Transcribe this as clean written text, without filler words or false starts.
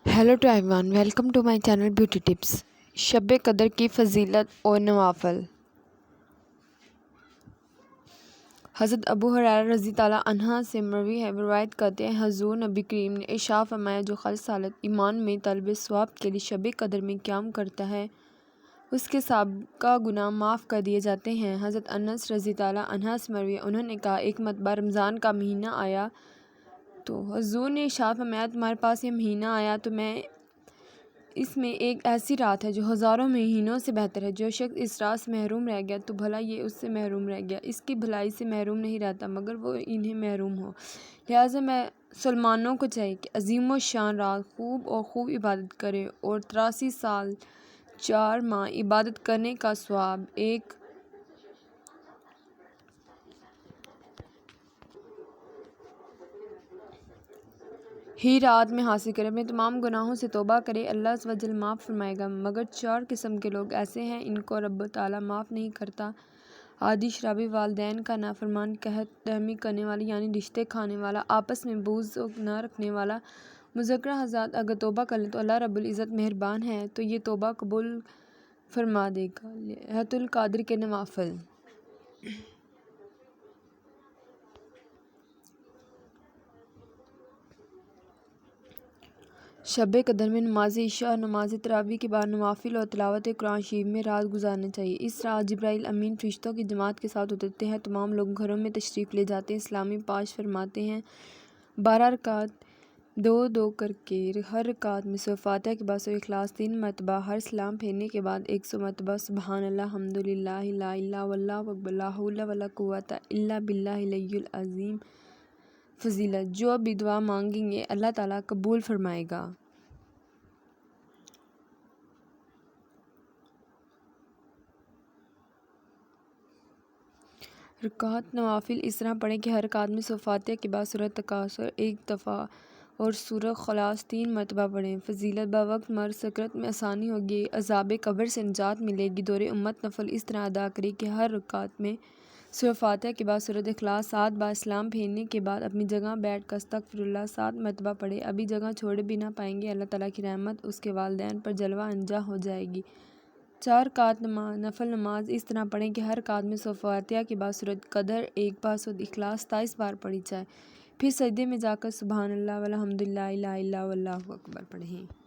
Hello to everyone, welcome to my channel beauty tips. शब कदर की फजीलत और नवाफल। हज़रत अबू हुरैरा रज़ी ताला अन्हा से मरवी है, रिवायत करते हैं हुज़ूर नबी करीम ने इरशाद फरमाया, जो खालिस हालत ईमान में तलब सवाब के लिए शब कदर में क़याम करता है उसके साबिक़ा गुनाह माफ़ कर दिए जाते हैं। हज़रत अनस रज़ी ताला अन्हा से मरवी, उन्होंने कहा, एक मरतबा रमज़ान का महीना आया तो हुज़ूर ने इरशाद फरमाया, तुम्हारे पास ये महीना आया तो मैं इसमें एक ऐसी रात है जो हज़ारों महीनों से बेहतर है। जो शख्स इस रात से महरूम रह गया तो भला ये उससे महरूम रह गया, इसकी भलाई से महरूम नहीं रहता मगर वो इन्हें महरूम हो। लिहाजा मैं मुसलमानों को चाहिए कि अज़ीम व शान रात खूब इबादत करें और 83 साल 4 माह इबादत करने का सवाब एक ही रात में हासिल करें। अपने तमाम गुनाहों से तौबा करें, अल्लाह अज़्ज़ व जल माफ़ फरमाएगा। मगर 4 किस्म के लोग ऐसे हैं, इनको रब ताला माफ़ नहीं करता। आदि शराबी, वालिदैन का नाफरमान, कहत रहमी करने वाला यानी रिश्ते खाने वाला, आपस में बुग़्ज़ न रखने वाला। मुज़क्किरा हज़रात, अगर तौबा कर लें तो अल्लाह रब्बुल इज़्ज़त मेहरबान है तो ये तौबा कबूल फरमा देगा। लैलतुल क़द्र के नवाफिल। शब कदर में नमाज इशा और नमाज तरावी के बाद नवाफिल और तिलावत कुरान शरीफ में रात गुजारना चाहिए। इस रात जिब्राइल अमीन फरिश्तों की जमात के साथ उतरते हैं, तमाम लोग घरों में तशरीफ़ ले जाते हैं, इस्लामी पाश फरमाते हैं। 12 रकात 2-2 करके हर रकात में सूरह फातिहा के बाद सूरह इखलास 3 मरतबा, हर सलाम फेरने के बाद 100 मरतबा सुबहानल्लाह अल्हम्दुलिल्लाह ला इलाहा वल्लाहु अकबर ला हौला वला कुव्वता इल्ला बिल्लाहिल अलिय्युल अज़ीम। फजीलत, जो भी दुआ मांगेंगे अल्लाह ताला कबूल फरमाएगा। रकात नवाफिल इस तरह पढ़ें कि हर रकात में सूरह फातिहा के बाद सूरह तकासुर 1 दफ़ा और सूरह खलास 3 मरतबा पढ़ें। फजीलत, बवक्त मर सकरत में आसानी होगी, अज़ाब कब्र से निजात मिलेगी। दौरे उम्मत नफल इस तरह अदा करें कि हर रकात में सूरह फातिहा के बाद सूरह इखलास 7 बार, इस्लाम फेरने के बाद अपनी जगह बैठ कर अस्तगफिरुल्लाह 7 मरतबा पढ़े। अभी जगह छोड़े भी ना पाएंगे, अल्लाह ताला की रहमत उसके वालिदैन पर जलवा अंजा हो जाएगी। 4 रकात नफल नमाज इस तरह पढ़ें कि हर रकात में सूरह फातिहा के बाद सूरह कदर 1 बार, सूरह इखलास 27 बार पढ़ी जाए। फिर सजदे में जाकर सुबहानल्लाह वल्हम्दुलिल्लाह ला इलाहा वल्लाहु अकबर पढ़ें।